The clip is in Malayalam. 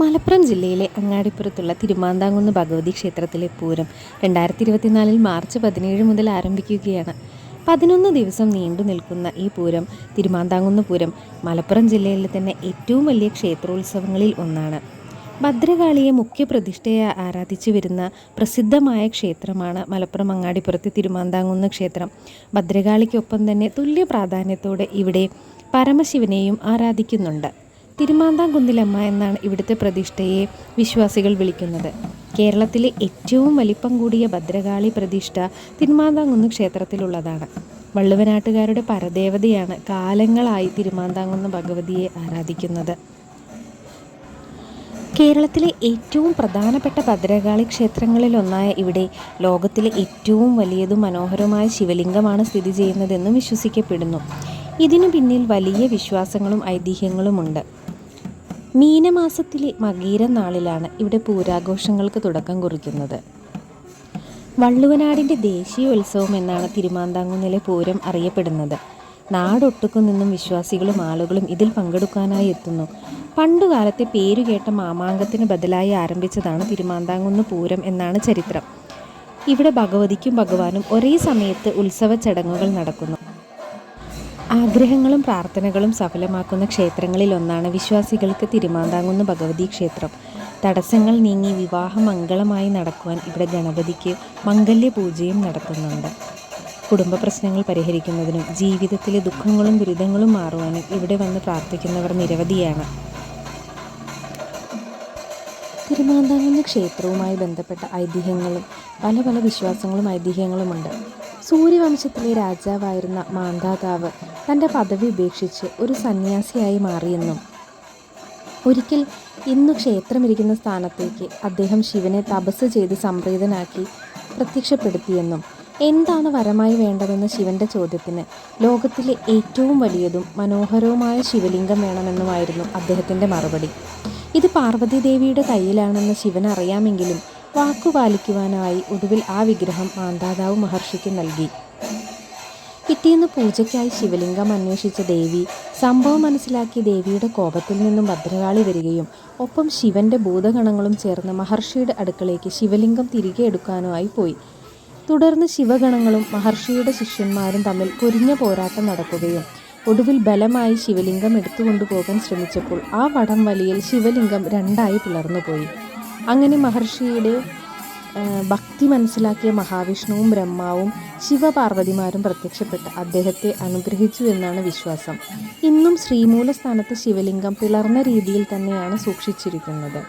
മലപ്പുറം ജില്ലയിലെ അങ്ങാടിപ്പുറത്തുള്ള തിരുമാന്താംകുന്ന് ഭഗവതി ക്ഷേത്രത്തിലെ പൂരം 2024 മാർച്ച് 17 മുതൽ ആരംഭിക്കുകയാണ്. 11 ദിവസം നീണ്ടു നിൽക്കുന്ന ഈ പൂരം, തിരുമാന്താംകുന്ന് പൂരം, മലപ്പുറം ജില്ലയിലെ തന്നെ ഏറ്റവും വലിയ ക്ഷേത്രോത്സവങ്ങളിൽ ഒന്നാണ്. ഭദ്രകാളിയെ മുഖ്യപ്രതിഷ്ഠയെ ആരാധിച്ചു വരുന്ന പ്രസിദ്ധമായ ക്ഷേത്രമാണ് മലപ്പുറം അങ്ങാടിപ്പുറത്തെ തിരുമാന്താംകുന്ന് ക്ഷേത്രം. ഭദ്രകാളിക്കൊപ്പം തന്നെ തുല്യ പ്രാധാന്യത്തോടെ ഇവിടെ പരമശിവനെയും ആരാധിക്കുന്നുണ്ട്. തിരുമാന്താംകുന്നിലമ്മ എന്നാണ് ഇവിടുത്തെ പ്രതിഷ്ഠയെ വിശ്വാസികൾ വിളിക്കുന്നത്. കേരളത്തിലെ ഏറ്റവും വലിപ്പം കൂടിയ ഭദ്രകാളി പ്രതിഷ്ഠ തിരുമാന്താംകുന്ന് ക്ഷേത്രത്തിലുള്ളതാണ്. വള്ളുവനാട്ടുകാരുടെ പരദേവതയാണ് കാലങ്ങളായി തിരുമാന്താംകുന്ന് ഭഗവതിയെ ആരാധിക്കുന്നത്. കേരളത്തിലെ ഏറ്റവും പ്രധാനപ്പെട്ട ഭദ്രകാളി ക്ഷേത്രങ്ങളിലൊന്നായ ഇവിടെ ലോകത്തിലെ ഏറ്റവും വലിയതും മനോഹരവുമായ ശിവലിംഗമാണ് സ്ഥിതി ചെയ്യുന്നതെന്നും വിശ്വസിക്കപ്പെടുന്നു. ഇതിനു പിന്നിൽ വലിയ വിശ്വാസങ്ങളും ഐതിഹ്യങ്ങളുമുണ്ട്. മീനമാസത്തിലെ മകീര നാളിലാണ് ഇവിടെ പൂരാഘോഷങ്ങൾക്ക് തുടക്കം കുറിക്കുന്നത്. വള്ളുവനാടിൻ്റെ ദേശീയോത്സവം എന്നാണ് തിരുമാന്താംകുന്നിലെ പൂരം അറിയപ്പെടുന്നത്. നാടൊട്ടുക്കു നിന്നും വിശ്വാസികളും ആളുകളും ഇതിൽ പങ്കെടുക്കാനായി എത്തുന്നു. പണ്ടുകാലത്തെ പേരുകേട്ട മാമാങ്കത്തിന് ബദലായി ആരംഭിച്ചതാണ് തിരുമാന്താംകുന്ന് പൂരം എന്നാണ് ചരിത്രം. ഇവിടെ ഭഗവതിക്കും ഭഗവാനും ഒരേ സമയത്ത് ഉത്സവ ചടങ്ങുകൾ നടക്കുന്നു. ആഗ്രഹങ്ങളും പ്രാർത്ഥനകളും സഫലമാക്കുന്ന ക്ഷേത്രങ്ങളിലൊന്നാണ് വിശ്വാസികൾക്ക് തിരുമാന്താംകുന്ന് ഭഗവതി ക്ഷേത്രം. തടസ്സങ്ങൾ നീങ്ങി വിവാഹം മംഗളമായി നടക്കുവാൻ ഇവിടെ ഗണപതിക്ക് മംഗല്യ പൂജയും നടത്തുന്നുണ്ട്. കുടുംബ പ്രശ്നങ്ങൾ പരിഹരിക്കുന്നതിനും ജീവിതത്തിലെ ദുഃഖങ്ങളും ദുരിതങ്ങളും മാറുവാനും ഇവിടെ വന്ന് പ്രാർത്ഥിക്കുന്നവർ നിരവധിയാണ്. തിരുമാന്താംകുന്ന് ക്ഷേത്രവുമായി ബന്ധപ്പെട്ട ഐതിഹ്യങ്ങളും പല വിശ്വാസങ്ങളും ഐതിഹ്യങ്ങളുമുണ്ട്. സൂര്യവംശത്തിലെ രാജാവായിരുന്ന മാന്ധാതാവ് തൻ്റെ പദവി ഉപേക്ഷിച്ച് ഒരു സന്യാസിയായി മാറിയെന്നും ഒരിക്കൽ ഇന്നു ക്ഷേത്രമിരിക്കുന്ന സ്ഥാനത്തേക്ക് അദ്ദേഹം ശിവനെ തപസ് ചെയ്ത് സംപ്രീതനാക്കി പ്രത്യക്ഷപ്പെടുത്തിയെന്നും എന്താണ് വരമായി വേണ്ടതെന്ന ശിവൻ്റെ ചോദ്യത്തിന് ലോകത്തിലെ ഏറ്റവും വലിയതും മനോഹരവുമായ ശിവലിംഗം വേണമെന്നുമായിരുന്നു അദ്ദേഹത്തിൻ്റെ മറുപടി. ഇത് പാർവതീദേവിയുടെ കയ്യിലാണെന്ന് ശിവൻ അറിയാമെങ്കിലും വാക്കുപാലിക്കുവാനായി ഒടുവിൽ ആ വിഗ്രഹം മാന്ധാതാവ് മഹർഷിക്ക് നൽകി. പിറ്റേന്ന് പൂജയ്ക്കായി ശിവലിംഗം അന്വേഷിച്ച ദേവി സംഭവം മനസ്സിലാക്കിയ ദേവിയുടെ കോപത്തിൽ നിന്നും ഭദ്രകാളി വരികയും ഒപ്പം ശിവൻ്റെ ഭൂതഗണങ്ങളും ചേർന്ന് മഹർഷിയുടെ അടുക്കളേക്ക് ശിവലിംഗം തിരികെ എടുക്കാനുമായി പോയി. തുടർന്ന് ശിവഗണങ്ങളും മഹർഷിയുടെ ശിഷ്യന്മാരും തമ്മിൽ പൊരിഞ്ഞ പോരാട്ടം നടക്കുകയും ഒടുവിൽ ബലമായി ശിവലിംഗം എടുത്തുകൊണ്ടുപോകാൻ ശ്രമിച്ചപ്പോൾ ആ വടം വലിയിൽ ശിവലിംഗം രണ്ടായി പിളർന്നുപോയി. അങ്ങനെ മഹർഷിയുടെ ഭക്തി മനസ്സിലാക്കിയ മഹാവിഷ്ണുവും ബ്രഹ്മാവും ശിവപാർവതിമാരും പ്രത്യക്ഷപ്പെട്ട് അദ്ദേഹത്തെ അനുഗ്രഹിച്ചു എന്നാണ് വിശ്വാസം. ഇന്നും ശ്രീമൂലസ്ഥാനത്ത് ശിവലിംഗം പിളർന്ന രീതിയിൽ തന്നെയാണ് സൂക്ഷിച്ചിരിക്കുന്നത്.